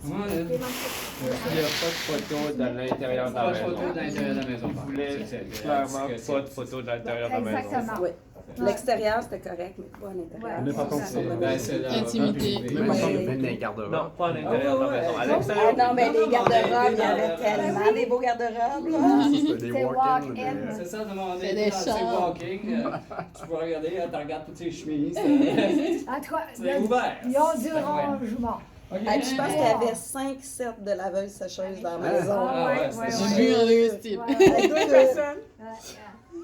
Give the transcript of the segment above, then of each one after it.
Ouais. Il n'y a pas de photo de l'intérieur de la Pas de maison. photo de l'intérieur de la maison. Vous voulez clairement pas de photo de l'intérieur de la maison. Exactement. Oui. L'extérieur, c'était correct, mais pas à l'intérieur. Ouais. On n'est pas contre ça. Ben, c'est la Intimité. privée. Même pas Ouais. qu'on peine dans les garde-robes. Non, pas à l'intérieur de la maison. À Ah l'extérieur. non, mais les garde-robes, il y Ah, avait oui. tellement des beaux garde-robes, là. C'était des C'est walk-in. walk-in. mais- C'est ça, demander C'est des dans ces chambres. walking. Tu peux regarder, tu regardes toutes ces chemises. En tout cas, C'est ouvert. ils ont du rangement. Hey, puis je pense qu'il y avait 5 sets de laveuses sécheuses dans la maison. Ah ouais, ouais, c'est J'ai vu un style. Ouais. Avec 2 personnes.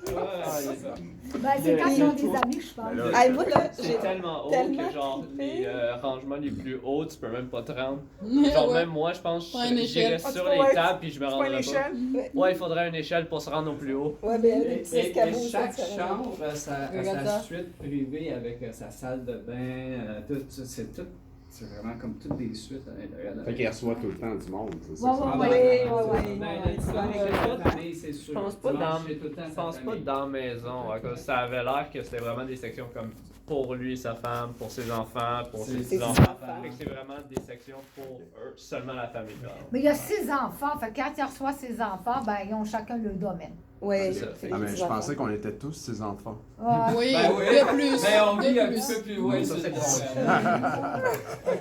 Ouais, c'est ça. Ben, c'est quand ils ont des amis, je pense. Ben là, Hey, moi, là, j'ai C'est tellement haut tellement que genre trippé. les rangements les plus hauts, tu peux même pas te rendre. Ouais. Genre même moi, je pense Pas une que j'irais échelle. sur Ah, tu les peux tables puis je me C'est pas rendrais une pas. échelle? Ouais, il faudrait une échelle pour se rendre au plus haut. Ouais, ben, les Et, petits et escabeaux, chaque ça, c'est chambre a sa Regarde ça. suite privée avec sa salle de bain, c'est vraiment comme toutes des suites à l'intérieur de la Fait qu'il reçoit tout le temps du monde, c'est ça. Ouais, Ah, ouais, ben, ouais, ben, ouais, ben, ouais, le ouais, dimanche, ouais, c'est ouais. pas famille, c'est sûr. Je pense pas Dimanche, dans- c'est tout le temps Je sa pense pas famille. dans la maison, à cause ça avait l'air que c'était vraiment des sections comme pour lui, sa femme, pour ses enfants, pour ses C'est petits-enfants. enfants. Fait que c'est vraiment des sections pour eux, seulement la famille. genre. Mais il y a 6 enfants, fait que quand il reçoit ses enfants, ben, ils ont chacun le domaine. Ouais, C'est ça. c'est Ah, les mais petits je pensais enfants. qu'on était tous ses enfants. Ouais. Oui, Ben oui. de plus. Mais on vit un de petit peu plus loin. Oui, ça, sur c'est le bon. terrain.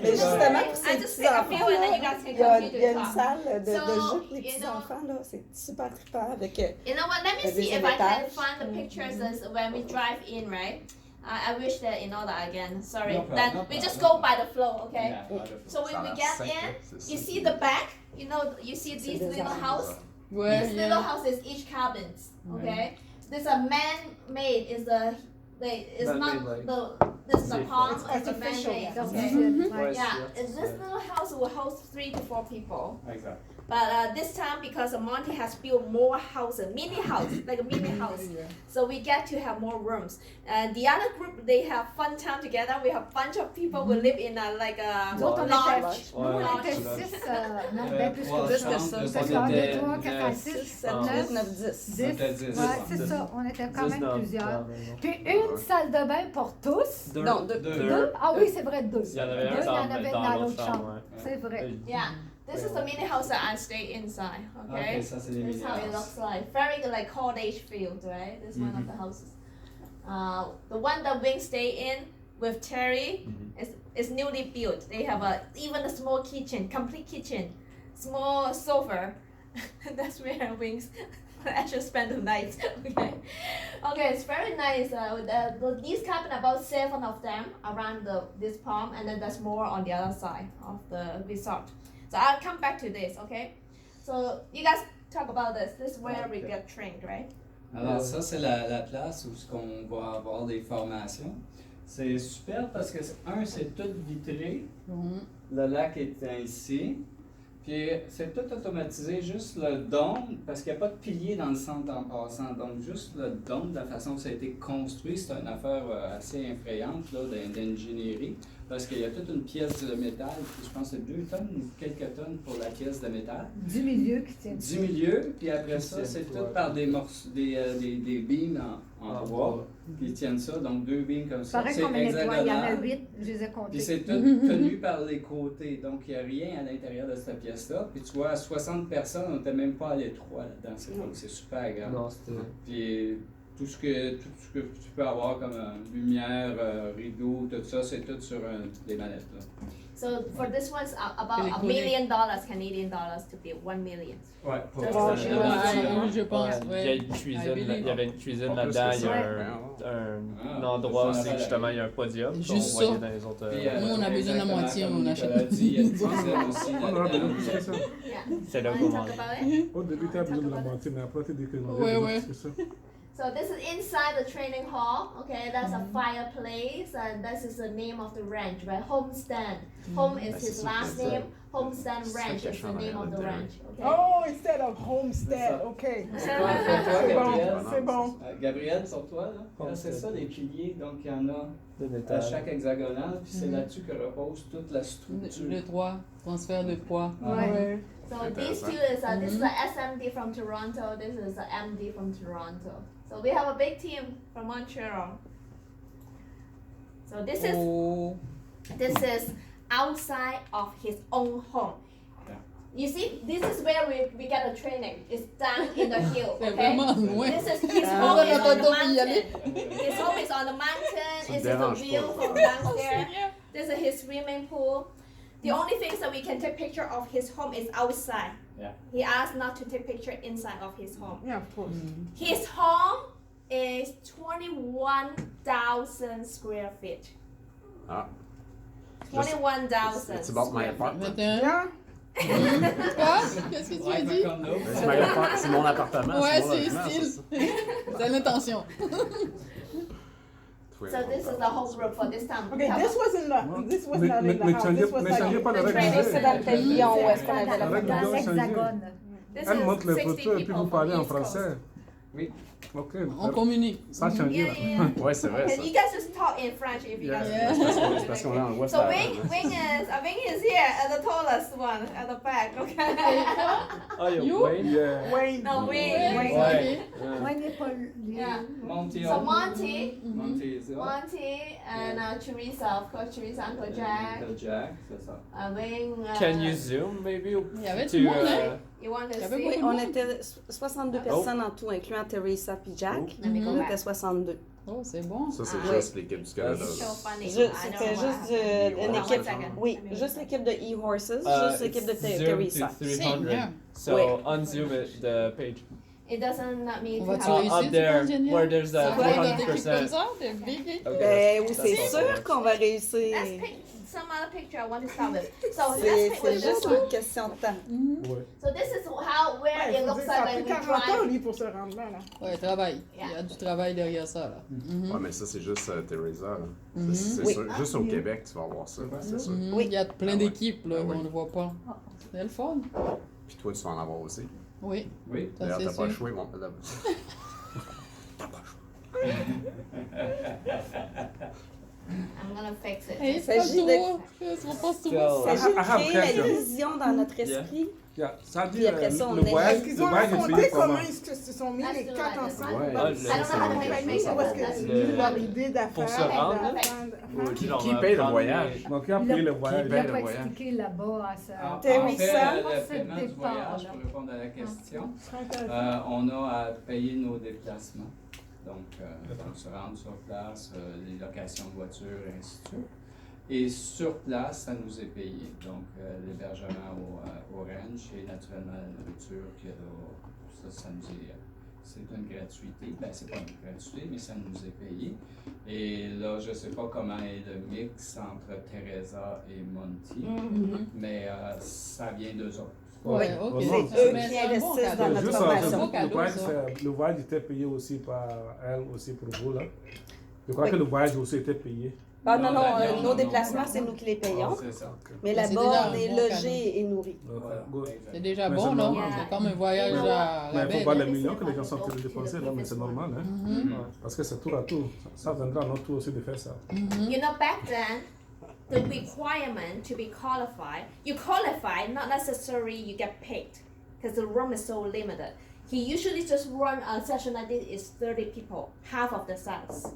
Mais justement, pour ces I just petits take a enfants, few and then you là, guys can il y a continue une to talk. salle de So, jeux pour les you petits know- enfants, là. C'est super trippant avec... You know what? Let me The see if I visitor can badge. find the pictures as when we drive in, right? I wish that you know that again. Sorry. No problem, Then no we just problem. go by the flow, okay? Yeah, wonderful. So when Ça a we l'air get simple, in, c'est you ça. see the back. You know, you see C'est these des little arbres. house. Ouais, These little houses, each cabins, okay? This a man-made. Is the it's Man-made, not like- the this is the It's palm. It's It's a artificial, man-made. yeah. Okay. Ouais, Yeah, c'est- and this little house will host 3 to 4 people. Exact. But this time, because Monty has built more houses, mini house, like a mini house, so we get to have more rooms. The other group, they have fun time together. We have bunch of people who live in like a Nous autres, on lodge. était, nous, on Ouais, était ouais. 6, non, ben plus Trois que chambres, ça. deux C'est chambres. ça, était 2, 3, 4, 5, 6, 6, 7, 7, 8, 9, 10. 10. On était 10. Ouais, c'est ça, on était quand 10 même dans- plusieurs. dans la maison. Puis une salle de bain pour tous. Deux. Non, deux. Deux? Ah oui, c'est vrai, 2. Il y en avait Deux, un il y en avait dans dans l'autre l'autre chambre. chambre. C'est vrai. Yeah, this is the mini house that I stay inside. Okay. Ok, ça c'est les This is how it mini-houses. looks like. Very like cottage field, right? This is one of the houses. The one that Wing stay in with Terry is newly built. They have even a small kitchen, complete kitchen, small sofa. That's where Wings actually spend the night. Okay, it's very nice. These cabin about 7 of them around this palm, and then there's more on the other side of the resort. So I'll come back to this. Okay. So you guys talk about this. This is where we get trained, right? Alors ça, c'est la place où on va avoir des formations. C'est super parce que, c'est tout vitré. Le lac est ainsi. Puis c'est tout automatisé, juste le dôme, parce qu'il n'y a pas de pilier dans le centre en passant. Donc juste le dôme, de la façon que ça a été construit, c'est une affaire assez effrayante là, d'ingénierie. Parce qu'il y a toute une pièce de métal, puis je pense que c'est 2 tonnes ou quelques tonnes pour la pièce de métal. Du milieu qui tient. Du milieu, puis après ça, tiennent c'est tout quoi? par des morceaux, des beams en bois, puis ils tiennent ça, donc 2 beams comme ça. Pareil C'est comme les nettoie, il y en a hexagonal, 8, je les ai comptés. puis c'est tout tenu par les côtés, donc il n'y a rien à l'intérieur de cette pièce-là. Puis tu vois, à 60 personnes, on n'était même pas à l'étroit là-dedans, donc c'est super agréable. Non, c'était. Puis tout ce que tu peux avoir comme lumière, rideau, tout ça, c'est tout sur des manettes là. So for this one's about Really $1 cool. million Canadian dollars to build 1 million. Ouais, pour Wow, ça, je pense, Il y a ouais. une cuisine, I believe. il y avait une cuisine En plus là-dedans, que il y a ça. un Ah, endroit ça, aussi ça, justement il y a un podium qu'on Juste voyait ça. dans les autres. Puis, Nous, on a besoin de la moitié, comme on Nicolas achète. dit, il y a une cuisine aussi On aura besoin de là-dedans. plus que ça. Yeah. C'est là Want qu'on to talk about it? Au début, tu as besoin de la moitié, mais après, tu décris Ouais, ouais. plus que ça. So this is inside the training hall. Okay, that's a fireplace, and this is the name of the ranch, right? Homestead. Home is his last name. Homestead Ranch is the name of the ranch. Okay. Oh, instead of homestead, OK. Pour toi, C'est bon, Gabriel. c'est bon. Gabriel, sur toi, là, là, c'est ça, les piliers, donc il y en a de à métal. chaque hexagonale, puis c'est là-dessus que repose toute la structure. Le 3, transfert de poids. Ouais. So Intéressant. these two is this is the SMD from Toronto. This is the MD from Toronto. So we have a big team from Montreal. So this is Oh. this is outside of his own home. You see, this is where we get the training. It's down in the hill. C'est Okay. vraiment loin. This is his Ah. home is on the Attends, y aller. mountain. His home is on the mountain. Ça This is the dérange view pas. from downstairs. This is his swimming pool. The only things that we can take picture of his home is outside. Yeah. He asked not to take picture inside of his home. Yeah, of course. His home is 21,000 square feet. Ah. 21,000. It's about my square apartment. 21. Yeah. Quoi? Qu'est-ce que tu as dit? C'est mon appartement. Ouais, mon c'est logement, style. ça. C'est l'intention. So this is the whole group for this time. Okay, this wasn't the, this was not in the house. This was Mais like changez pas la the règle training du C'est jeu. dans le pavillon où est-ce qu'on avait la La règle Dans du jeu a changé. l'hexagone. This Elle is montre les 60 photos et puis people vous from parlez en East Coast. français. Oui. Ok. On communique. Ça a changé Yeah, là. yeah. Ouais, c'est vrai ça. Can you guys just talk in French if you Yeah. guys Yeah. C'est parce qu'on est en West So Island, hein. Wing is here at the tallest one at the back, okay? Oh, yo, You? Wayne? Yeah. Wayne. No, Wing. Ouais. Ouais. Moi, n'est pas Yeah. Monty. So Monty, Monty is là. Monty, and Teresa, of course, Teresa, Uncle Jack, Uncle Jack, c'est ça. Wing. Can you zoom, maybe? Il y avait to, tout le monde, hein? You want to Il y avait see? Oui, beaucoup de on monde. était 62 personnes en tout, incluant Teresa puis Jack. Let me go On back. était 62. Oh, c'est bon. Ça, c'est Ah. juste l'équipe du Canada. So funny. Ju- I don't C'était know juste what une happened. équipe. One second. Oui, Let me juste go back. l'équipe de E-Horses, juste l'équipe de zoom Teresa. to 300. Seigneur. So Ouais. unzoom it, the page. It doesn't mean On to va-tu have. réussir, Up tu there, penses, Génial? where there's Ça that va être des équipes comme 300%. ça, des big équipes. Okay, Ben oui, that's c'est awesome. sûr qu'on va réussir. Let's pick some other picture I want to start with. So C'est let's pick c'est with this juste one. une question de temps. Ouais. So this is how where Ouais, it faut looks dire, ça a like pris when we 40 ans, drive. lui, pour se rendre là. Ouais, travail. Il y a du travail derrière ça, là. Ouais, mais ça, c'est juste Teresa. Là. Mhm. C'est Oui. sûr. Juste au Québec, tu vas voir ça. C'est sûr. Mhm. Oui. Il y a plein Ah ouais. d'équipes, là, Ah qu'on oui. ne voit pas. C'est le fun. Puis toi, tu vas en avoir aussi. Oui, Oui. ça D'ailleurs, c'est t'as pas sûr. échoué, mon là. I'm gonna fix it. Hey, Il c'est pas s'agit toi. C'est pas Still. toi. Il s'agit de I have créer la question. vision dans notre esprit. Yeah. Ça dit, Puis après ça, on le est- voyage, Est-ce qu'ils le ont voyage est raconté payé comment? comment ils se sont mis les quatre ensemble? Ouais. Ah, I don't know how to make Compagnie, it. où est-ce que That's c'est le- leur idée d'affaires? Pour se rendre, Qui paye le voyage? Donc, qui a payé le Il voyage? n'a le pas voyage? expliqué là-bas à ça. En Teresa. fait, le C'est paiement le du départ, voyage, là. pour répondre à la question, intéressant. on a à payer nos déplacements. Donc, se rendre sur place, les locations de voitures, et ainsi de suite. Et sur place, ça nous est payé. Donc, l'hébergement au ranch et naturellement la nourriture, ça nous est. C'est une gratuité. Ben, c'est pas une gratuité, mais ça nous est payé. Et là, je sais pas comment est le mix entre Teresa et Monty, mais ça vient d'eux autres. Ouais, ok. C'est eux Mais qui c'est un bon investissent cadeau. dans notre Juste, formation. C'est un beau le cadeau, voyage, ça. le voyage était payé aussi par elle, aussi pour vous, là. Je crois Oui. que le voyage aussi était payé. Ah non, non, Non, nos non, déplacements, non. c'est nous qui les payons. C'est ça. Mais Mais c'est déjà là-bas, un on est bon logé et nourri. Voilà, Good. exact. C'est déjà Mais bon, c'est là. normal. C'est comme un voyage à Mais il faut rabais. voir là. les millions que les gens sont en train de dépenser là, mais c'est normal, hein. Mhm. Parce que c'est tour à tour. Ça viendra à notre tour aussi de faire ça. Mhm. You know, back then, the requirement to be qualified, you qualify, not necessarily you get paid, because the room is so limited. He usually just run a session like this is 30 people, half of the size.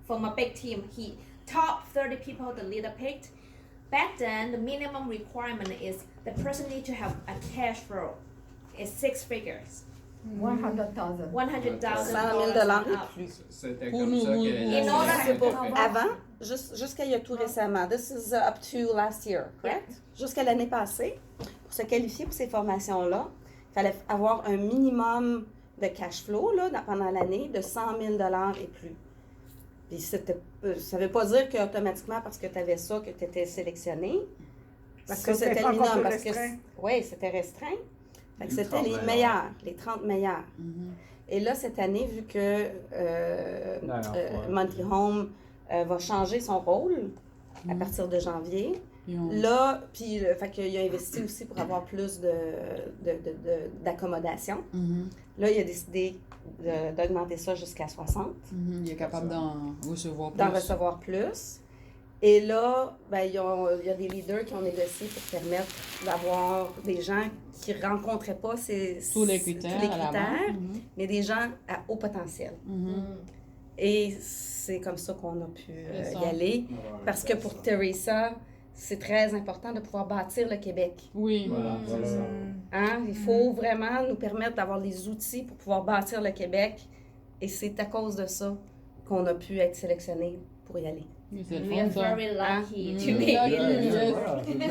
From a big team, he top 30 people, the leader picked. Back then, the minimum requirement is the person need to have a cash flow. It's 6 figures, 100,000. $100,000 $100,000 and up. C'était Pour comme nous, ça nous, que nous. la In order sélection to était put- faite. Avant, jusqu'à il y a tout récemment, this is up to last year, correct? Jusqu'à l'année passée, pour se qualifier pour ces formations-là, il fallait avoir un minimum de cash flow là, pendant l'année de 100 000 et plus. Puis ça ne veut pas dire qu'automatiquement, parce que tu avais ça, que tu étais sélectionné. Parce que c'était le encore minimum. plus Parce que, restreint. oui, c'était restreint. Fait que Les c'était 30 les meilleurs. meilleurs, les 30 meilleurs. Mhm. Et là, cette année, vu que Monty Home va changer son rôle à partir de janvier, Puis on- là, puis fait qu'il a investi aussi pour avoir plus d'accommodation. Mhm. Là, il a décidé d'augmenter ça jusqu'à 60, Mhm. Il est capable d'en recevoir plus. d'en recevoir plus. Et là, ben, il y a des leaders qui ont négocié pour permettre d'avoir des gens qui ne rencontraient pas Tous les critères à la base. Mhm. mais des gens à haut potentiel. Mhm. Et c'est comme ça qu'on a pu C'est ça. y aller. Parce que pour Teresa, c'est très important de pouvoir bâtir le Québec. Oui. Voilà, c'est ça. Hein? Il faut vraiment nous permettre d'avoir les outils pour pouvoir bâtir le Québec. Et c'est à cause de ça qu'on a pu être sélectionné pour y aller. Oui, c'est le We are fun, ça. very lucky to Mm. be Yeah, in yeah. it. Voilà, c'est bien.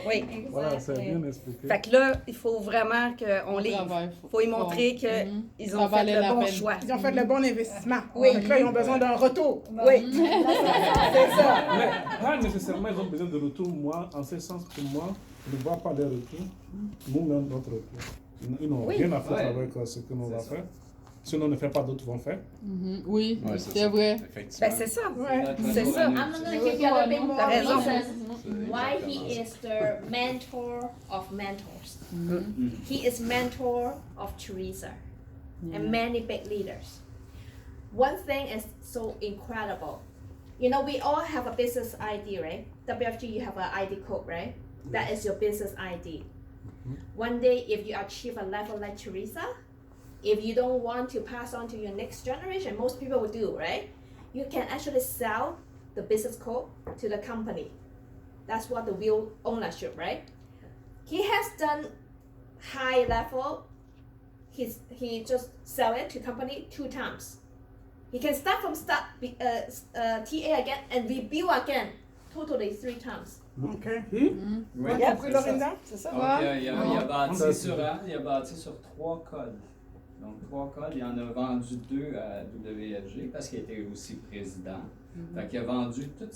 Oui. Voilà, c'est Exactly. bien expliqué. Fait que là, il faut vraiment qu'on livre. Travail. Il faut y montrer qu'ils Ça ont fait valait le la bon peine. choix. Ils ont fait le bon investissement. Oui. Donc là, ils ont besoin d'un retour. Oui, c'est ça. Mais pas nécessairement, ils ont besoin de retour. Moi, en ce sens que moi, je ne vois pas de retour. Nous-mêmes, notre retour. Ils n'ont Oui. rien à faire Ouais. avec ce que nous C'est va ça. faire. Si on ne fait pas, d'autres vont faire. Oui, Ouais, c'est vrai. Effectivement. Ben, c'est ça. Ouais. C'est ça. I'm gonna give you a bit more T'as raison. reason why he is the mentor of mentors. He is mentor of Teresa and many big leaders. One thing is so incredible. You know, we all have a business ID, right? WFG, you have an ID code, right? That is your business ID. One day, if you achieve a level like Teresa, if you don't want to pass on to your next generation, most people will do, right? You can actually sell the business code to the company. That's what the real ownership, right? He has done high level. He just sell it to company 2 times. He can start from TA again and rebuild again, totally 3 times. OK. Oui, Yep, c'est Florinda? ça. C'est ça. Donc, il a bâti Ah. sur il a bâti sur 3 codes. Donc, 3 codes, il en a vendu 2 à WFG parce qu'il était aussi président. Fait qu'il a vendu tout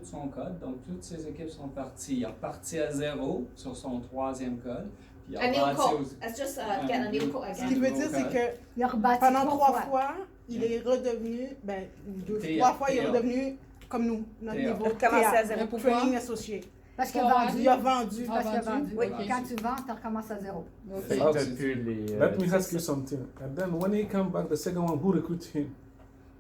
son code, donc toutes ses équipes sont parties. Il est reparti à 0 sur son 3e code. Puis il a A new bâti code. aussi- Let's just get a new code Ce again. qu'il veut dire, c'est que Il a rebâti pendant 3 3 fois. fois, il est redevenu, ben, TA. 3 fois, il est redevenu comme nous, notre TA. niveau. Il a recommencé à TA, zéro. Pourquoi? Training associé. Parce qu'il a vendu. Il a vendu. Parce qu'il a vendu? vendu. Oui. Quand tu vends, tu recommences à 0. Fait Ah, que depuis les. Let me ask you something. And then when he come back, the second one, who recruit him?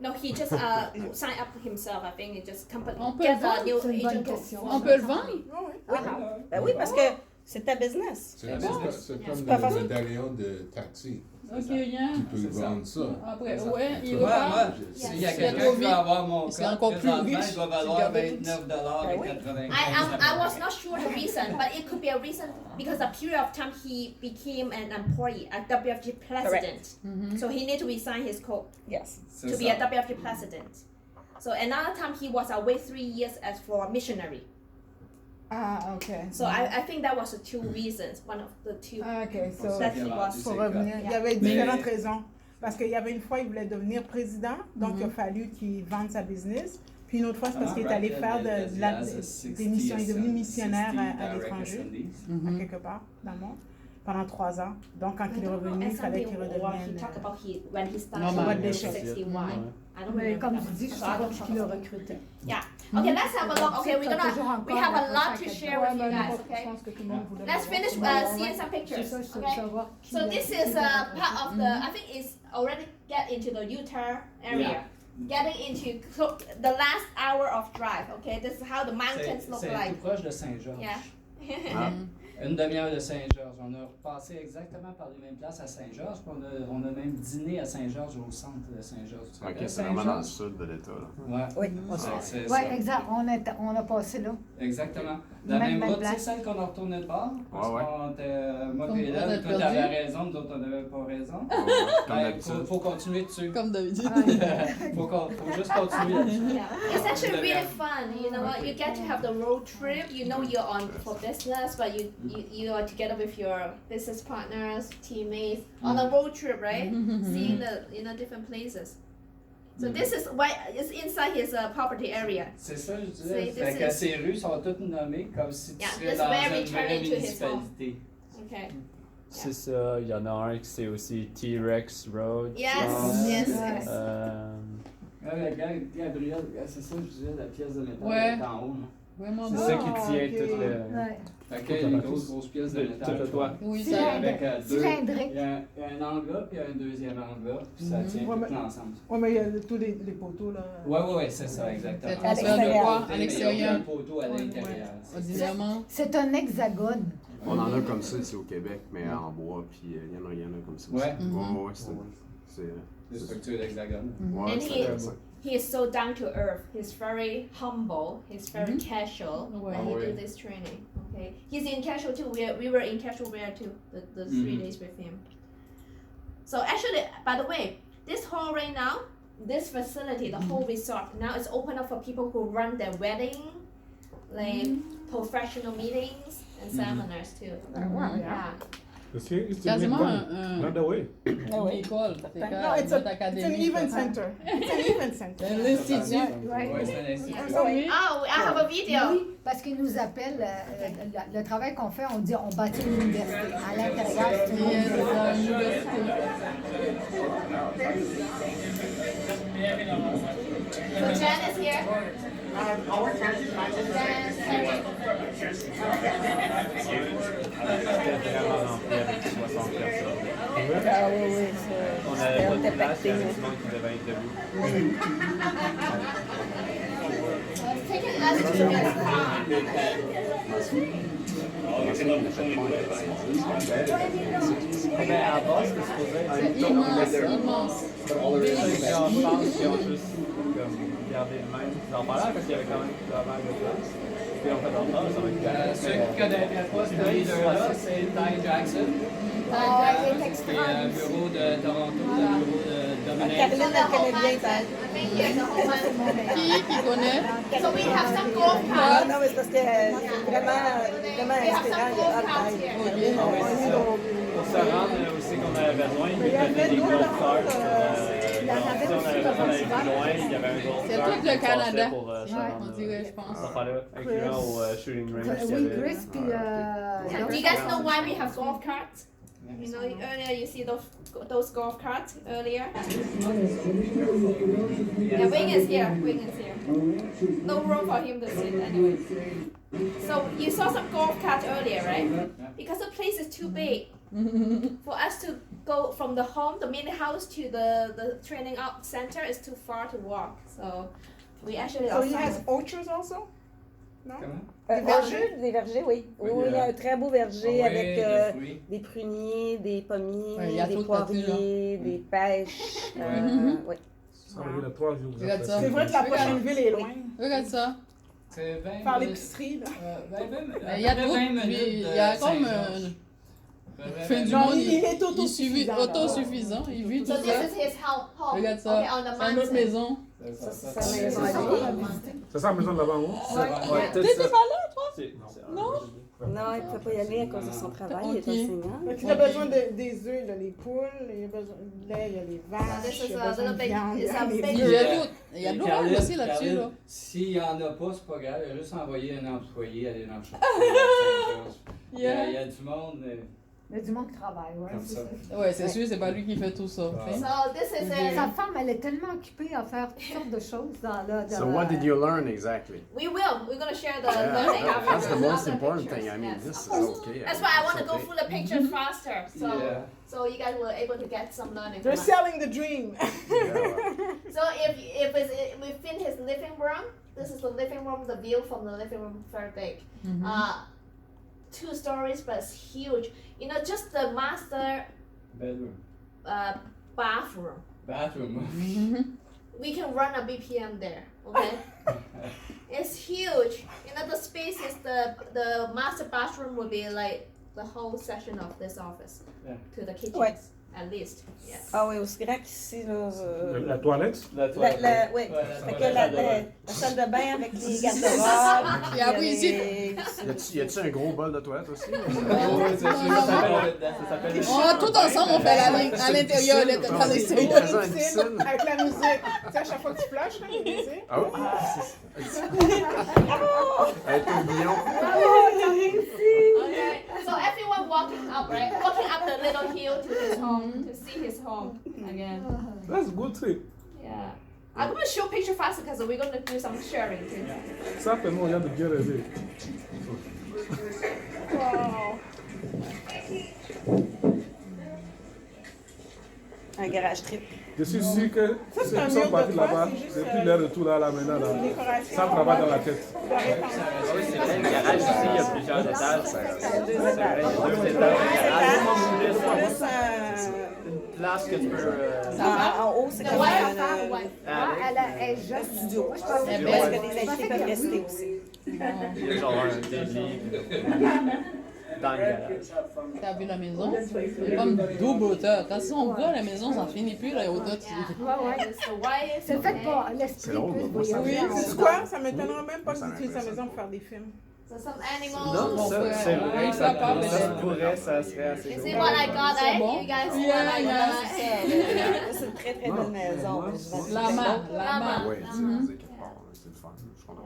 No, he just signed up himself. I think it just company On peut get le vendre? a new C'est une bonne agent code. question. for On the peut le company. vendre? Ah oui. Oui. Ben oui, parce que c'est ta business. C'est comme pas le facile. médaillon de taxi. Ok, rien. Tu peux C'est ça. vendre ça. Après, ouais, il Moi, repart. s'il y a C'est quelqu'un trop qui vite. veut avoir mon C'est code, encore plus présentement, riche. il doit Tu valoir gardes tout. 29,95 I was not sure the reason, but it could be a reason because a period of time he became an employee, a WFG president. So he need to resign his code Yes. C'est to be a ça. WFG president. So another time he was away 3 years as for a missionary. Ah, OK. So I think that was the 2 reasons, one of the 2 Ah, OK. Pour ça So, that qu'il a he vendu was. ses pour codes. revenir, il y avait différentes raisons. Parce qu'il y avait une fois, il voulait devenir président, donc il a fallu qu'il vende sa business. Puis une autre fois, c'est parce qu'il est allé faire des missions. Il est devenu missionnaire à l'étranger, à quelque part dans le monde, pendant 3 ans. Donc quand il est revenu, il fallait qu'il He redevienne. talked about when he started Normal. in 61. I don't Mais remember. comme that tu one. dis, je So sais I pas don't qui talk l'a about it. recruté. Yeah. Okay, let's have a look. Okay, we have a lot to share with you guys. Je Okay. pense que tout le monde voulait Let's le voir. finish seeing some C'est pictures. ça, je veux Okay. savoir qui So l'a- this is part of the. I think it's already get into the Utah area. Getting into the last hour of drive. Okay, this is how the mountains look C'est like. tout proche de Saint-Georges. Yeah. Une demi-heure de Saint-Georges. On a passé exactement par les mêmes places à Saint-Georges. Puis on a même dîné à Saint-Georges, au centre de Saint-Georges. Tu te Ok, rappelles c'est vraiment dans le Saint-Georges? sud de l'État. Là. Ouais. Oui. C'est Oui, ça. exact. On a passé là. Exactement. La Même même route, c'est place. celle qu'on a retourné de bord. Parce Ouais. qu'on était, moi Comme et on là, a toi perdu. t'avais raison, nous autres on n'avait pas raison. Comme Ouais, d'habitude. faut continuer dessus. Comme d'habitude. faut juste continuer là-dessus. Yeah. It's actually really fun. You know what? You get to have the road trip. You know you're on for business, but you are together with your business partners, teammates on a road trip, right? Seeing the different places. So this is why it's inside his property area. C'est ça, je disais. C'est- Fait this que is- ces rues sont toutes nommées comme si tu Yeah, serais this dans where we une turn vraie into his home. municipalité. Okay. C'est ça, il y en a un qui c'est aussi T-Rex Road. je Yes, pense. yes, yes. Gabriel, c'est ça, je disais, la pièce de métal Ouais. est en haut. Là. Vraiment C'est beau. ça qui tient ok. tout le. Ouais. Fait qu'il y a une grosse pièce de Tout métal. le toit. Oui, Si, ça. Avec deux. Cylindrique. Il y a un enveloppe et un deuxième enveloppe, puis ça tient Ouais, tout mais- l'ensemble. Oui, mais il y a tous les poteaux, là. Ouais, c'est ça, exactement. C'est transfert de quoi à Il y a l'extérieur? un poteau à l'intérieur. On dit vraiment. C'est un hexagone. On en a comme ça ici au Québec, mais en bois, puis il y en a comme ça. Ouais. aussi. Ouais, c'est. Des structures d'hexagone. Ouais, And c'est he- intéressant. he is so down to earth. He's very humble. He's very casual Ouais. when he do this training. Okay, he's in casual too. We were in casual wear too. The 3 days with him. So actually, by the way, this hall right now, this facility, the whole resort now is open up for people who run their wedding, like professional meetings and seminars too. Yeah. You see, it's Quasiment another way. une école. C'est No, comme it's notre an académie. event center. It's an event center. L'Institut. Ouais. Ouais, c'est un institut. Oui. Oh, I have a video. Oui, parce qu'ils nous appellent, le travail qu'on fait, on dit on bâtit une université. À l'intérieur, c'est une Yes, université. dans l'université. So Jen is here. C'était vraiment rempli avec 60 personnes. Ah oui, oui, On ça. avait pas On de était place, il y pactés. avait du monde qui devait être debout. Taking us to this farm. Mais à la base, c'était supposé être Immense, immense. genre, je pense qu'ils ont juste comme gardé le même. Ils en parlaient parce qu'il y avait quand même pas mal de place. Puis on fait d'entendre, ça va être Ceux qui connaîtraient pas ce leader-là, c'est Ty Jackson. Ah, il est C'est extra. un bureau de Toronto, le bureau de Dominique. Caroline, elle connaît bien ta. I think here's the whole one. Qui connaît? So we have some golf Ah carts. non, mais c'est parce que c'est vraiment inspirant. Il y a hâte d'aller. Pour se rendre aussi qu'on avait besoin, ils donnaient des golf carts. Si on avait besoin d'aller plus loin, il y avait un golf C'est cart tout qui le passait Canada. pour se Ouais, On rendre dirait, je pense. ça fallait incluant au shooting range. qu'il y Oui, avait. Chris, puis Do you guys know why we have golf carts? You know, earlier you see those golf carts earlier. Yeah, Wing is here. Wing is here. No room for him to sit anyway. So you saw some golf carts earlier, right? Because the place is too big for us to go from the home, the mini house, to the training out center is too far to walk. So we actually. So he has orchards also? Comment? Des vergers, oui. Oui, il y a un très beau verger Oui, avec des fruits. des pruniers, des pommiers, Ouais, il y a des tout là-dessus, poiriers, des pêches. Oui. Ça veut dire 3 jours. Regarde ça. C'est vrai que la prochaine ville est loin. Regarde ça. C'est 20 Faire minutes. l'épicerie, là. Il y a tout, 20 puis minutes. il y a comme fin du Non, monde. il est Il autosuffisant. autosuffisant. Il vit tout So this ça. is his home. Regarde ça. Okay, on the C'est notre mountain. maison. Ça, c'est sa maison à lui. C'est ça la maison là-bas, non? T'étais pas là, toi? Non. Non, il ne peut pas y aller à cause de son travail. Il est Ok. enseignant. Donc, il a besoin des œufs, là, les poules, il a besoin de lait, il y a les vaches, this is il a a besoin little de big- viande, il y it's a a les big- Il y a tout. Il y a de l'ouvrage Caroline, aussi là-dessus, là. Caroline, s'il n'y en a pas, c'est pas grave. Il a juste envoyé un employé aller dans le shop. Il y a du monde Il y a du monde qui travaille, ouais. comme c'est ça. ça. Ouais, c'est sûr, c'est pas lui qui fait tout ça. Ouais. ok? So this is Sa a. femme, elle est tellement occupée à faire toutes sortes de choses dans la. So what did you learn exactly? We will. We're gonna share the Yeah, learning no, after that's the most after important pictures. thing. I mean, Yes, this of is course. okay. That's why I want to It's go okay. through the pictures faster, Yeah. so you guys were able to get some learning. They're from us. selling the dream. Yeah. So if within his living room, this is the living room. The view from the living room is very big. 2 stories, but it's huge. You know, just the master Bedroom. bathroom. Bathroom. We can run a BPM there. Okay. It's huge. You know, the space is the master bathroom will be like the whole section of this office Yeah. to the kitchens, Ouais. at least. Yes. Ah oui, aussi grand qu'ici, là. La toilette? La toilette. Oui, Ouais, la fait que toilette. la salle de bain avec les garde-robes. Et après, ici, Y a-tu un gros bol de toilette aussi? Oui, c'est sûr, ça s'appelle tout ensemble, on fait la ligne à l'intérieur, dans Il y l'extérieur. a une piscine avec la musique. Tu sais, à chaque fois que tu flushes, là, il y a une musique. Ah oui? Avec tourbillon. Okay. So everyone walking up, right? Walking up the little hill to his home to see his home again. That's a good trip. Yeah. I'm gonna show picture faster because we're gonna do some sharing too. Ça, vraiment, il y a de bien rêver. Wow. Un garage trip. Je suis sûr que Ça, ceux c'est un qui mur sont de partis bois, là-bas, c'est juste, depuis leur retour là, maintenant, là, Décoration. ça travaille dans la tête. Oui, c'est vrai, le garage ici, il y a plusieurs étages. Il y a 2 C'est vrai, étages. il y a 2 étages de garage. Plus place que tu peux. En haut, c'est The comme white un femme, white. Elle est juste studio. Moi, je pensais Elle est que- belle. Parce que je des invités pensais peuvent que rester oui. aussi. Il y a genre des lits dans le garage. T'as vu la maison? C'est comme double hauteur. Quand ils sont gras, la maison, ça finit plus, la hauteur. Ouais. It's the white. C'est fait pour C'est l'esprit drôle, puisse moi, ça voyager. me- C'est quoi? Ça m'étonnerait même pas qu'ils utilisent sa maison pour faire des films. So some animals. Non, ça, c'est vrai que ça pourrait, ça serait assez You cool. see what I got, C'est eh? bon? You guys see Yeah, what I yeah, got? C'est une très très belle maison. Lama. Ouais, tu sais, on dit quelque part, c'est le fun. Je comprends.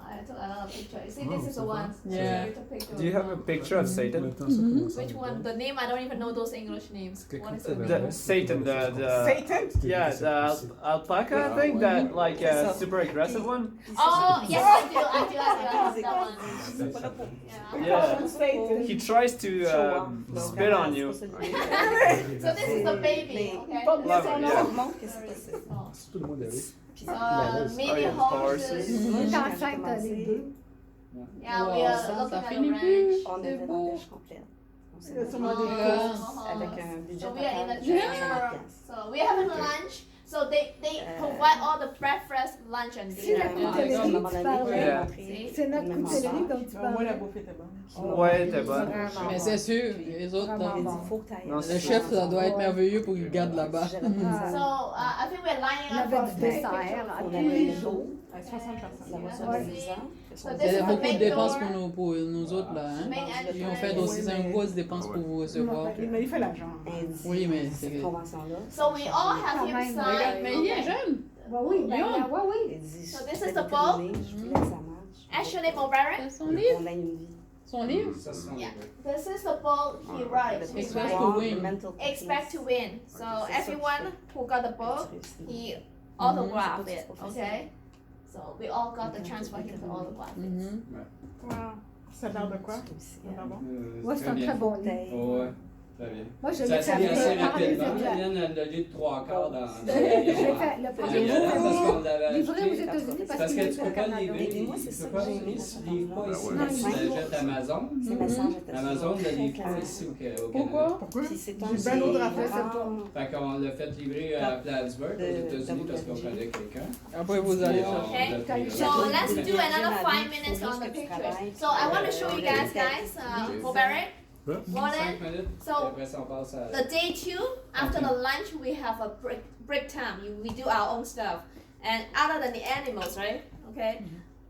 I took another picture. You see, this is the one. Yeah. So you took picture. Do you have a picture of Satan? Maintenant, ça commence à Which one? The name, I don't even know those English names. What is it? The Satan, the Satan? yeah, the alpaca, I think that like super aggressive one. Oh, yes, I do. I have that one. Yeah, Satan. he tries to spit on you. So this is the baby, okay? Love Ça it, yeah. montre que c'est possible. Si tout le monde est riche. Mini Oh, horses. horses. Il est enceinte, les deux. Yeah, Wow, we are ça looking at finit a plus. ranch. On C'est est dans beau. la pêche complète. On s'est C'est sûrement des Yeah. courses. avec un budget So we are in total the de trailer. 60$. So we're having lunch. So they provide all the breakfast, lunch, and Si la dinner. coutellerie, tu parlais, Yeah. c'est notre coutellerie dont tu Moi, la parlais. bouffe était bonne. Ouais, t'es bonne. Mais c'est sûr, les autres, Vraiment Il bon. dit, faut que t'ailles. Non, le chef, ça doit être merveilleux pour qu'il garde là-bas. So I think we're lining Il y up for avait du dessert à tous les jours. À 60 La personnes. voiture Ouais. de 10 ans. So Il this y is a the beaucoup de main dépenses door. pour nous autres, là. Hein? Main Ils ont entrance. fait aussi une grosse dépense pour vous recevoir. Mais il fait l'argent. Oui, mais c'est- Cette convention-là. So we all have Quand him même, sign. Mais il est jeune. Ouais, oui, ben, Bien. ouais, oui. Elle dit, So je this vais is the te ball. donner, je voulais que ça marche. Actually, Mubarak, C'est son On livre. a une vie. Son livre. Ça, ce sont Yeah. les this is the ball he writes. Le Expect pouvoir, to win. le mental Expect to win. So Okay, so everyone who got the book, he autographed it. Okay. So we all got the chance for him to autograph it. Mhm. Wow. Ça parle de quoi? C'est pas bon? Ouais, c'est un très bon livre. Oh, ouais, très bien. Moi, je Ça l'ai s'est fait bien assez par les rapidement. États-Unis. Yann a lu de 3/4 dans. Je l'ai fait le C'est premier génial parce livre qu'on l'avait livré aux acheté. États-Unis Parce parce que qu'il tu était peux au pas le Canada. livrer, Mais moi, tu c'est ça peux que pas j'ai le livrer aimé si tu ne livres pas ici. dans Tu le l'achètes Amazon. Ces messages étaient Amazon le très livre pas clairs. ici au Canada. Pourquoi? Pourquoi? Puis c'est J'ai un bien d'autres Je affaires. sais pas. Fait qu'on l'a fait livrer à Plattsburgh, aux États-Unis, parce qu'on connaît quelqu'un. Après, vous allez Puis, chercher. Okay. on l'a pris, So let's do another 5 minutes on the pictures. So I want to show you guys, Mubarak, Cinq Roland. minutes, So, puis après ça, on passe à... The day 2, after the lunch, we have a break time. We do our own stuff. And other than the animals, right? Okay.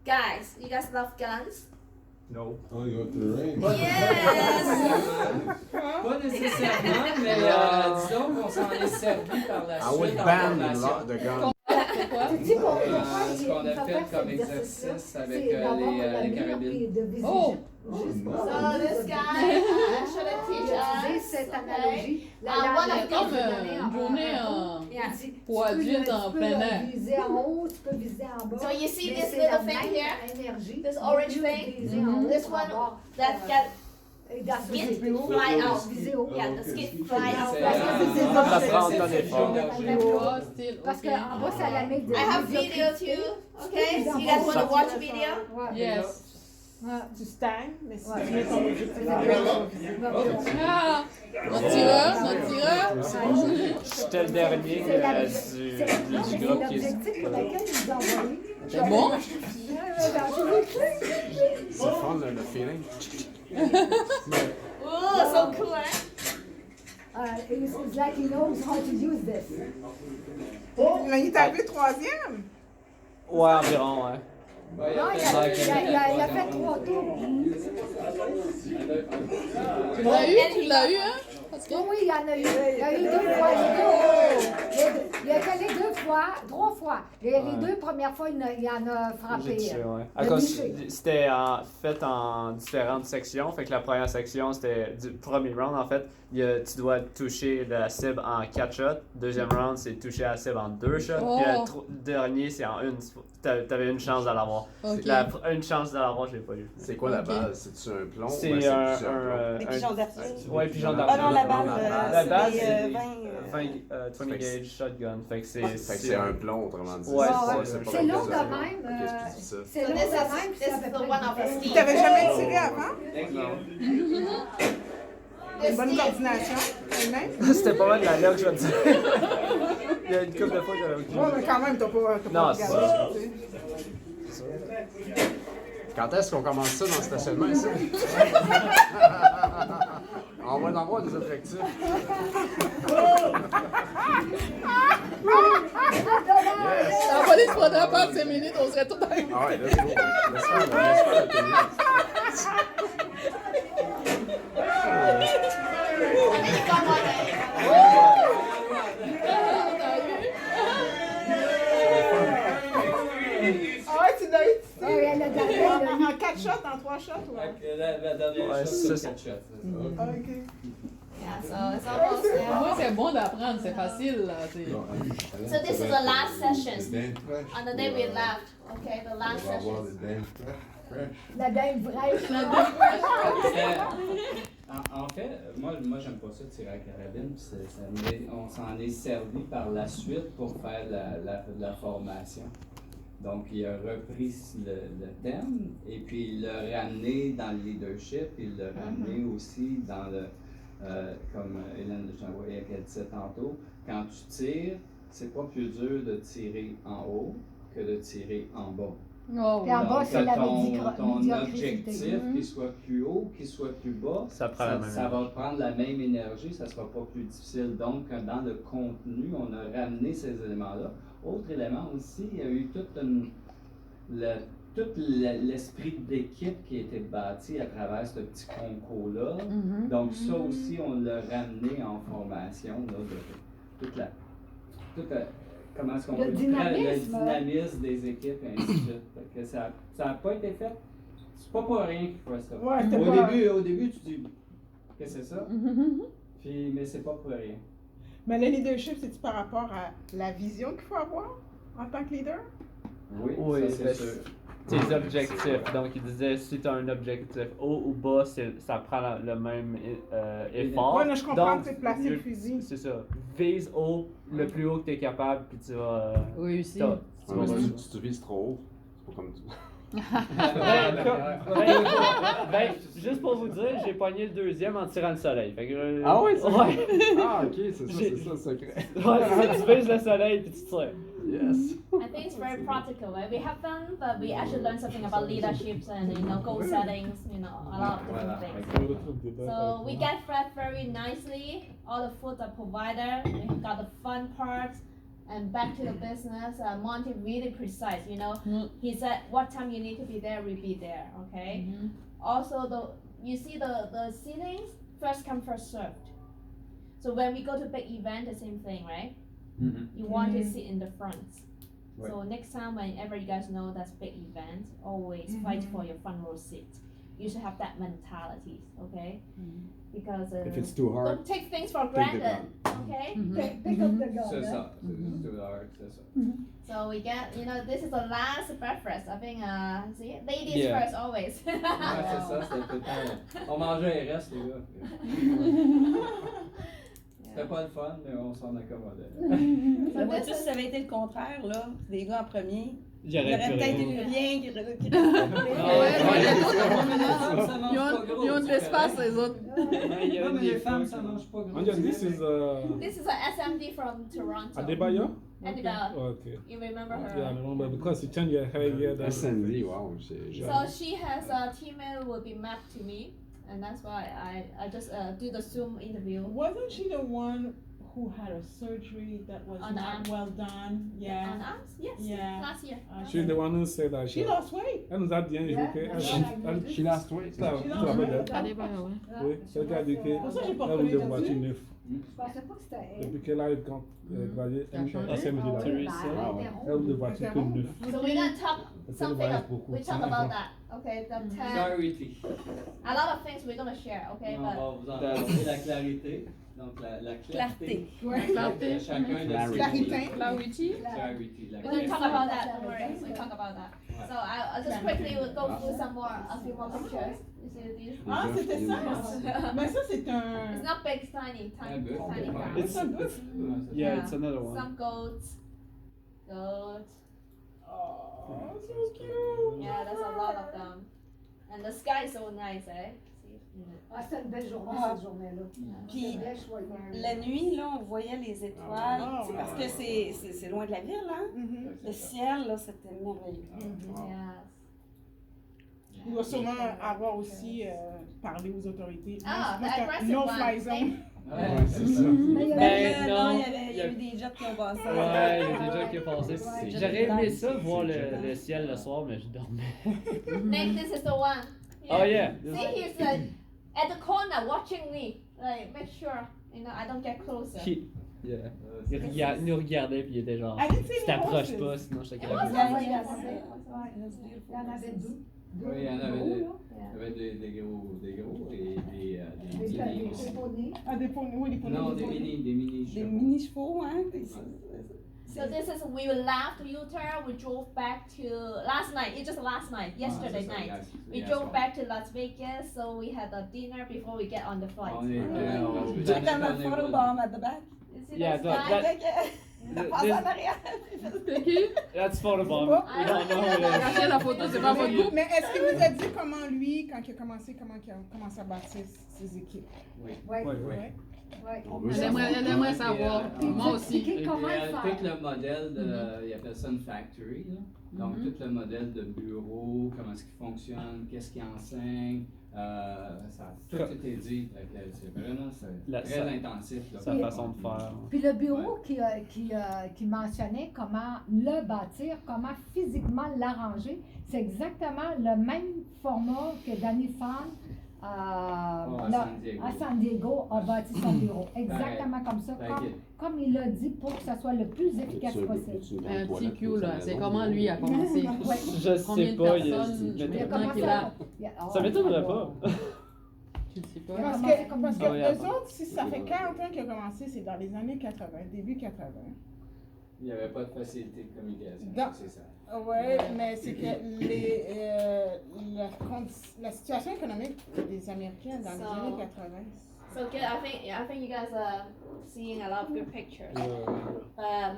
Guys, you guys love guns? No. Oh, you go to the range. Yes! Pas nécessairement, mais disons qu'on s'en est servi par la I suite would en ban formation. the gun. Pourquoi? Tu sais pourquoi Ce qu'on a fait comme exercice avec les carabines. Oh! So this guy actually teach us. cette Okay. analogie. One of Comme them. une journée en... Yeah. Pour adultes en plein air. Tu peux viser en haut, tu peux viser en bas. So you see Mais this c'est little la thing même here? énergie. This orange Tu peux thing? viser en haut, This en one bas. that get Viser plus haut. fly out. Viser haut. Yeah, the skin fly out. Ça prend un effort. Ah, style, Parce ok. qu'en bas, ça la met de I have video too. Okay, so you guys want to watch video? Ouais. Yes. Ouais. Tu stagnes, mais si Ouais. tu mets ton objectif, c'est bien. Ah! Notre tireur. J'étais le dernier C'est la- du c'est groupe qui est... l'objectif pour lequel ils ont envoyé. C'est bon? C'est le fun, le feeling. Ooh, so cool, eh? It's like he knows how to use this. Mais il est arrivé troisième. Ouais, environ, ouais. Ouais, Non, il a fait 3 tours. Tu l'as eu, hein? Parce que... Oui, oui, il y en a eu. Il y a eu 2 fois. Il a allé 2 fois, 3 fois. Les 2 premières fois, il en a J'ai frappé. tué, ouais. À Le cause, bûcher. c'était fait en différentes sections. Fait que la première section, c'était du premier round, en fait. Tu dois toucher la cible en 4 shots. Deuxième round, c'est toucher la cible en 2 shots. Oh. Puis le dernier, c'est en une. T'avais une chance de l'avoir. Ok. Une chance de l'avoir, je l'ai pas eu. C'est quoi la Ok. base? C'est-tu un plomb? C'est ou un. plusieurs plombs? Des pigeons d'argile. Ouais, pigeon Ah d'argile. non, la balle, La balle, c'est c'est des des 20. 20 gauge shotgun. Fait que Fait que c'est un plomb, autrement dit. Ouais, c'est pas C'est comme long ça. de même. Qu'est-ce que tu dis ça? C'est So long this de même. is the one of the Tu Steve. t'avais jamais tiré avant? Thank you. Une bonne coordination, elle-même. C'était pas mal de la langue, je vais te dire. Il y a une couple de fois que j'avais aucune. Ouais, mais quand même, t'as pas Non, regardé, c'est ça. tu sais. Quand est-ce qu'on commence ça dans le stationnement ici? On va en avoir des objectifs. La police faudrait pas 5 minutes, on serait tout à Ah ouais, let's go. Laisse faire la tenue. Ah ouais, tu l'as eu, tu sais. Ouais, elle a gardé le- En 4 shots, en 3 shots, ouais. La dernière Ouais, chose, ça, c'est 4 shots. c'est ça. Ah, ok. Yeah, so it's almost there. Moi, c'est bon d'apprendre, c'est facile, là. c'est- So this is the last session. On the day we left, okay, the last On va avoir session. des dents fraîches. La dame fraîche. En fait, moi j'aime pas ça tirer à la carabine, puis on s'en est servi par la suite pour faire la formation. Donc il a repris le thème et puis il l'a ramené dans le leadership, il l'a ramené aussi dans le, comme Hélène de Chamboyer qu'elle disait tantôt, quand tu tires, c'est pas plus dur de tirer en haut que de tirer en bas. Oh, Et en bas, Donc, c'est la ton médiocrité. objectif, qu'il soit plus haut, qu'il soit plus bas, Ça prend la même ça va prendre la même énergie, ça ne sera pas plus difficile. Donc, dans le contenu, on a ramené ces éléments-là. Autre élément aussi, il y a eu tout l'esprit d'équipe qui a été bâti à travers ce petit concours-là. Donc, ça aussi, on l'a ramené en formation, là, de toute la comment est-ce qu'on Le peut dynamisme. le dynamisme des équipes et ainsi de suite. Fait que ça n'a pas été fait. C'est pas pour rien qu'il faut ça. Ouais, c'était pas- Au début, tu dis que c'est ça. Puis, mais c'est pas pour rien. Mais le leadership, c'est-tu par rapport à la vision qu'il faut avoir en tant que leader? Oui, Oui, ça c'est ben, sûr. Tes objectifs. Donc, il disait si tu as un objectif haut ou bas, ça prend le même effort. Ouais, là, je comprends Donc, que c'est placer le fusil. C'est ça. Vise haut, le plus haut que tu es capable, puis tu vas. Oui, aussi. t'as- Ouais, mais si tu vises trop haut, c'est pas comme tu. Juste pour vous dire, j'ai pogné le deuxième en tirant le soleil. Fait que, Ah oui, c'est ouais. Ah, ok, c'est ça le secret. Ouais, tu vises le soleil puis tu tires. Yes. I think it's very practical, right? We have fun, but we actually learn something about leaderships and goal settings, a lot of different things. So we get fed very nicely. All the food are provided. We got the fun part. And back to the business, Monty really precise. He said what time you need to be there, we be there. Okay. Also, you see the seatings, first come first served. So when we go to big event, the same thing, right? You want to sit in the front. Right. So next time, whenever you guys know that's big event, always fight for your front row seat. You should have that mentality, okay? Because If it's too hard, don't take things for take the granted, gun. okay? Pick up the gun. C'est hein. ça. C'est tout hard, c'est ça. So we get, this is the last breakfast. I think, see, ladies Yeah. first always. Ouais, c'est ça, c'était tout le temps. On mangeait les restes, les gars. C'était pas le fun, mais on s'en accommodait. Ça va-tu si ça avait été le contraire, là? Les gars en premier. Il y J'aurais aurait pu peut-être rien. eu rien qui aurait qui Ah ouais, ils ont de l'espace, les autres. Non, mais les femmes, ça mange pas gros. And then this is This is an SMD from Toronto. Adebayo? Adebayo. Okay. You remember her? Yeah, I remember because you change your hair here. SND, wow, c'est. So she has a email will be mapped to me, and that's why I just do the Zoom interview. Wasn't she the one who had a surgery that was On the not arm. well done? Yeah. On us? Yes. Yeah. Last year. She's the one who said that She lost weight. Elle nous a dit, Yeah, ok, yeah. She lost weight. tu te rappelles d'elle? Allez, ben, ouais. Oui, c'est qu'elle a dit Pour ça, j'ai pas qu'elle voulait une reconnu voiture là-dessus. neuve. Je pensais pas que c'était elle. Depuis qu'elle a gradué Ça a changé? SMD là. Ah oui, bah, Ah ouais. elle Elle voulait une voiture Ok, bon. neuve. So we're gonna talk Elle something. voyage beaucoup. We talk about that. Okay, the 10. Clarity. A lot of things we're gonna share. Okay, On but va vous en parler la clarité. Donc, la clarté. Clarté. Chacun de ses Clarité. Clarity, la we're gonna talk clarté. about that. Don't worry. We talk about that. So I'll just quickly go through a few more pictures. You see these? Ah, c'était ça. Mais ça, c'est It's un. not big, it's tiny, Un bœuf. tiny cow. It's, yeah, it's another one. Some goats. Oh, so cute. Yeah, there's a lot of them. And the sky is so nice, eh? See? Ah, c'était une belle journée, Ah. cette journée-là. Puis, C'était bien choisi. La nuit, là, on voyait les étoiles. Ah, Tu sais, ouais. parce que c'est loin de la ville, hein? Mhm. Le ciel, là, c'était merveilleux. Yes. Il doit sûrement avoir aussi parlé aux autorités. Ah, Parce the que aggressive no one. fly zone. Ouais, c'est ça. Mais il y avait- Ben, Non, non, il y a eu des jets qui ont passé. Ouais, il y a déjà qui est passé. Ouais. J'aurais aimé ça, voir le ciel le soir, mais je dormais. Nick, this is the one. Oh yeah. See, he's at the corner watching me. Like, make sure, I don't get closer. Yeah. Il nous regardait puis il était genre, I didn't see tu any t'approches horses. pas, sinon je te It capable. was Yeah, lovely. yeah, It Il y en avait deux. Oui, il y en avait Gros, des. là. Il y avait des gros et des Des mini aussi. poneys. Ah, des poneys, oui, des poneys. Non, des mini Des chevaux. mini-chevaux, hein? puis So this is we left Utah. We drove back to last night. It's just last night, yesterday night. We drove back to Las Vegas, so we had a dinner before we get on the flight. On est Check on the photobomb at the back. You see Yeah, those that- guys? Fait que, t'as passé en arrière. C'est qui? That's photobomb. I don't know. Regardez la photo, c'est pas votre Mais est-ce qu'il vous a dit comment lui, quand il a commencé, comment il a commencé à bâtir ses équipes? Ouais. Ouais, ouais. Ouais. Ouais. On veut Elle savoir. aimerait savoir. Moi aussi. Expliquer comment le Avec faire. le modèle de, il appelle ça une factory, là. Donc tout le modèle de bureau, comment est-ce qu'il fonctionne, qu'est-ce qu'il enseigne, ça a tout été dit. Fait que c'est vraiment très intensif. Là, Sa façon de faire. Puis le bureau qui mentionnait comment le bâtir, comment physiquement l'arranger, c'est exactement le même format que Danny Fan à là, San Diego. à San Diego a bâti son bureau. Exactement comme ça, Fait que- comme il l'a dit pour que ça soit le plus efficace possible. Un petit Q, là. C'est comment lui a commencé. Ouais. Je Combien sais de pas, personnes? Il a Maintenant commencé qu'il a. à- Ça m'étonnerait pas. Je ne sais pas. Parce commencé que, comme parce ça. que Ah oui, eux attends. autres, si ça fait 40 ans qu'il a commencé, c'est dans les années 80, début 80. Il n'y avait pas de facilité de communication, Non. c'est ça. Oui, mais c'est que la situation économique des Américains dans les années 80. So good. I think you guys are seeing a lot of good pictures.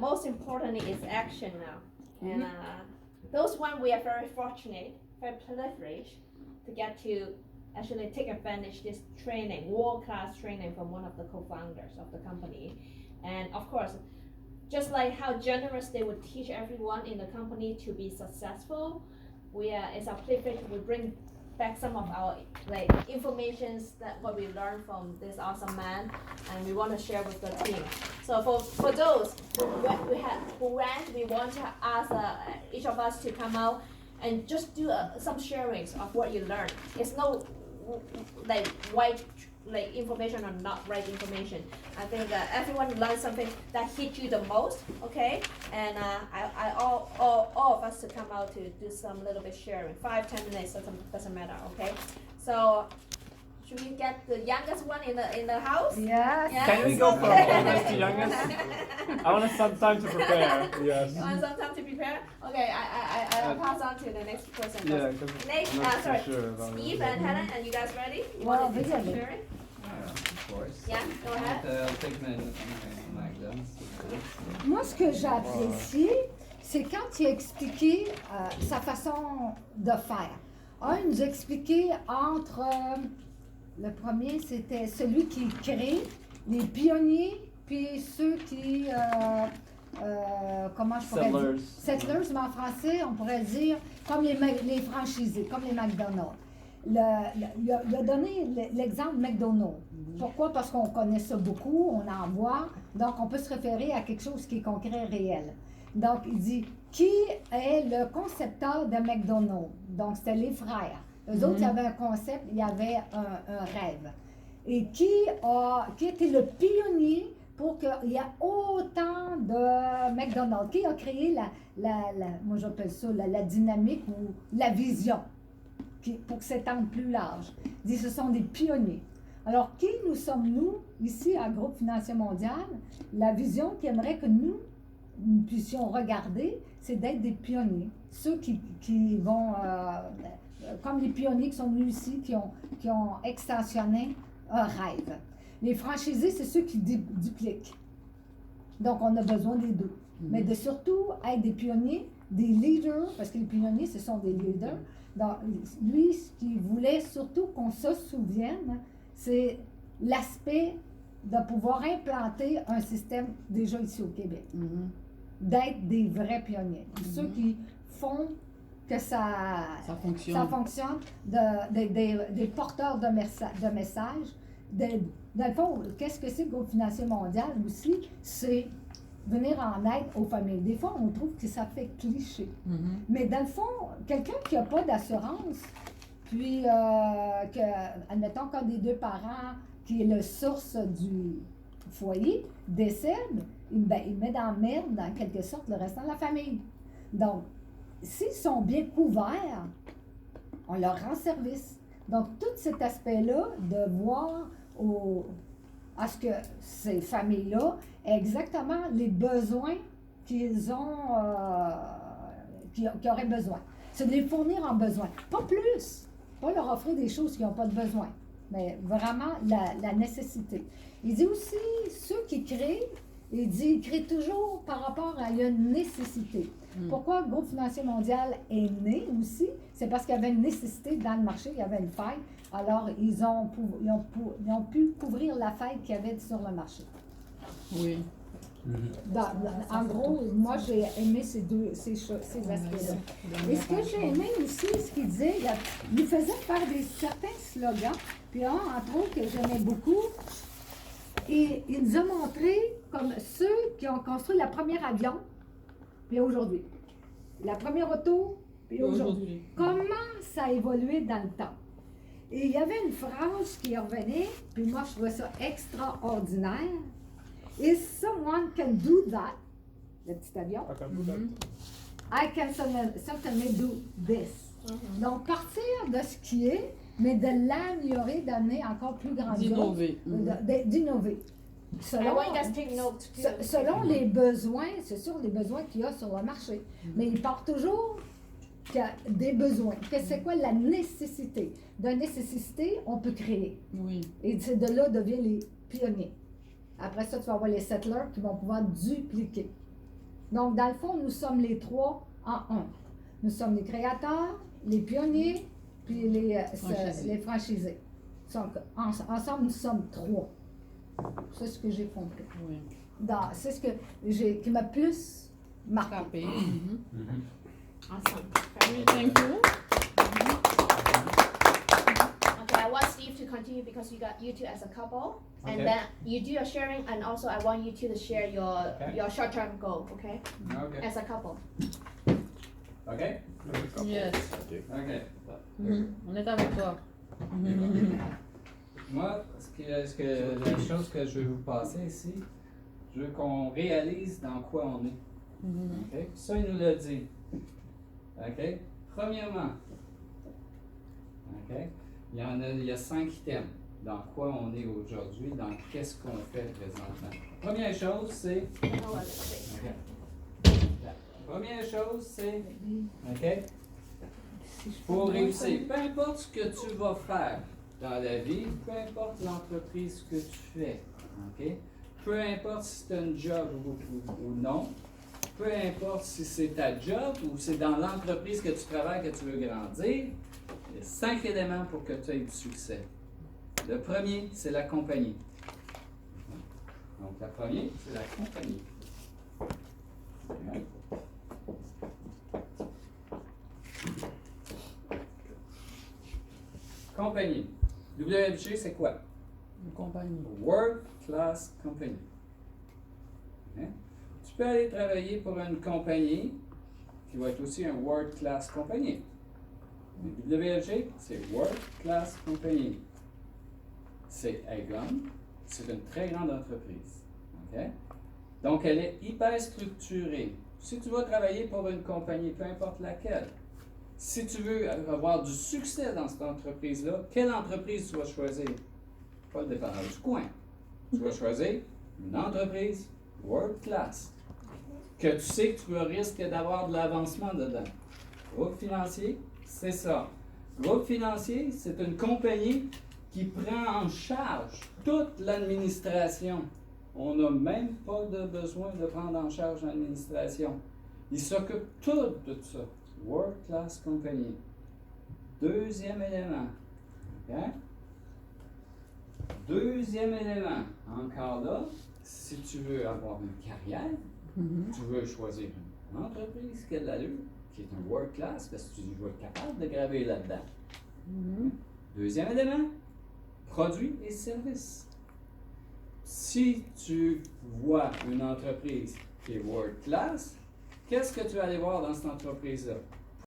Most importantly is action now, and those one we are very fortunate, very privileged to get to actually take advantage this training, world-class training from one of the co-founders of the company, and of course, just like how generous they would teach everyone in the company to be successful, it's our privilege we bring back some of our like informations that what we learned from this awesome man, and we want to share with the team. So for those who went, we want to ask each of us to come out and just do some sharings of what you learned. It's no like white like information or not right information. I think everyone learned something that hit you the most, okay? And I all of us to come out to do some little bit sharing, 5-10 minutes doesn't matter, okay? So should we get the youngest one in the house? Yes. Yes? Can we go from oldest to youngest? I want some time to prepare. Yes. You want some time to prepare? Okay, I'll pass on to the next person. Yeah, because Nate, not sorry, too sure about Steve it. and Helen, are you guys ready? You Well, want to do some really. sharing? Of course. Yeah, go ahead. I'll take my glass. Moi, ce que j'ai apprécié, c'est quand il a expliqué sa façon de faire. Il nous a expliqué entre. Le premier, c'était celui qui crée, les pionniers, puis ceux qui. Comment je pourrais dire? Settlers, mais en français, on pourrait dire comme les franchisés, comme les McDonald's. Il a donné l'exemple McDonald's. Pourquoi? Parce qu'on connaît ça beaucoup, on en voit, donc on peut se référer à quelque chose qui est concret, réel. Donc, il dit, qui est le concepteur de McDonald's? Donc, c'était les frères. Eux autres, il y avait un concept, il y avait un rêve. Et qui était le pionnier pour qu'il y ait autant de McDonald's? Qui a créé moi j'appelle ça la dynamique ou la vision pour que s'étende plus large? Il dit, ce sont des pionniers. Alors, qui nous sommes-nous, ici, à Groupe Financier Mondial? La vision qui aimerait que nous puissions regarder, c'est d'être des pionniers. Ceux qui vont, comme les pionniers qui sont venus ici, qui ont extensionné un rêve. Les franchisés, c'est ceux qui dupliquent. Donc, on a besoin des deux. Mais de surtout être des pionniers, des leaders, parce que les pionniers, ce sont des leaders, Donc, lui, ce qu'il voulait surtout qu'on se souvienne, c'est l'aspect de pouvoir implanter un système déjà ici au Québec, d'être des vrais pionniers, ceux qui font que ça fonctionne des porteurs de messages. Dans le fond, qu'est-ce que c'est le groupe financier mondial aussi? C'est venir en aide aux familles. Des fois, on trouve que ça fait cliché. Mais dans le fond, quelqu'un qui n'a pas d'assurance, puis admettons qu'un des deux parents, qui est le source du foyer, décède, il met dans la merde, en quelque sorte, le restant de la famille. Donc, s'ils sont bien couverts, on leur rend service. Donc, tout cet aspect-là, de voir à ce que ces familles-là aient exactement les besoins qu'ils ont, qu'ils auraient besoin. C'est de les fournir en besoin. Pas plus. Pas leur offrir des choses qui n'ont pas de besoin. Mais vraiment la nécessité. Il dit aussi, ceux qui créent, ils créent toujours par rapport à une nécessité. Pourquoi le groupe financier mondial est né aussi? C'est parce qu'il y avait une nécessité dans le marché, il y avait une faille. Alors, ils ont pu couvrir la faille qu'il y avait sur le marché. Oui. En gros, moi, j'ai aimé ces aspects-là. Et ce que j'ai aimé aussi, ce qu'il disait, il faisait faire certains slogans. Puis entre autres, que j'aimais beaucoup, et il nous a montré comme ceux qui ont construit la première avion, puis aujourd'hui. La première auto, puis aujourd'hui. Comment ça a évolué dans le temps. Et il y avait une phrase qui revenait, puis moi, je trouvais ça extraordinaire. If someone can do that, le petit avion, I can certainly do this. Donc, partir de ce qui est, mais de l'améliorer, d'amener encore plus grand. D'innover. D'innover. Selon les besoins, c'est sûr, les besoins qu'il y a sur le marché. Mais il part toujours des besoins. C'est quoi la nécessité? De nécessité, on peut créer. Oui. Et c'est de là devient les pionniers. Après ça, tu vas avoir les settlers qui vont pouvoir dupliquer. Donc, dans le fond, nous sommes les trois en un. Nous sommes les créateurs, les pionniers, puis les franchisés. Donc, ensemble, nous sommes trois. C'est ce que j'ai compris. Oui. C'est ce qui m'a plus marqué. Awesome. Oui, thank you. Okay, I want Steve to continue because you two as a couple, and then you do your sharing, and also I want you two to share your short-term goal, okay? Okay. As a couple. Okay? Yes. Okay. On est avec toi. Moi, la chose que je veux vous passer ici, je veux qu'on réalise dans quoi on est. Okay? Ça, il nous l'a dit. OK? Premièrement, OK? Il y a 5 items dans quoi on est aujourd'hui, dans qu'est-ce qu'on fait présentement. Première chose, c'est... OK. Première chose, c'est... OK? Pour réussir, peu importe ce que tu vas faire dans la vie, peu importe l'entreprise que tu fais, OK? Peu importe si tu as un job ou non, peu importe si c'est ta job ou c'est dans l'entreprise que tu travailles que tu veux grandir, il y a 5 éléments pour que tu aies du succès. Le premier, c'est la compagnie. Donc, la première, c'est la compagnie. Compagnie. WFG, c'est quoi? Une compagnie. World Class Company. Hein? Tu peux aller travailler pour une compagnie qui va être aussi un World Class Company. WFG, c'est World Class Company. C'est Aegon, c'est une très grande entreprise. Okay? Donc, elle est hyper structurée. Si tu vas travailler pour une compagnie, peu importe laquelle, si tu veux avoir du succès dans cette entreprise-là, quelle entreprise tu vas choisir? Pas le dépendant du coin. Tu vas choisir une entreprise World Class, que tu sais que tu risques d'avoir de l'avancement dedans. Groupe financier, c'est ça. Groupe financier, c'est une compagnie qui prend en charge toute l'administration. On n'a même pas de besoin de prendre en charge l'administration. Ils s'occupent tout de ça. World Class Company. Deuxième élément. OK? Deuxième élément, encore là, si tu veux avoir une carrière, tu veux choisir une entreprise qui a de l'allure, qui est un world class, parce que tu vas être capable de graver là-dedans. Deuxième élément, produits et services. Si tu vois une entreprise qui est world class, qu'est-ce que tu vas aller voir dans cette entreprise-là?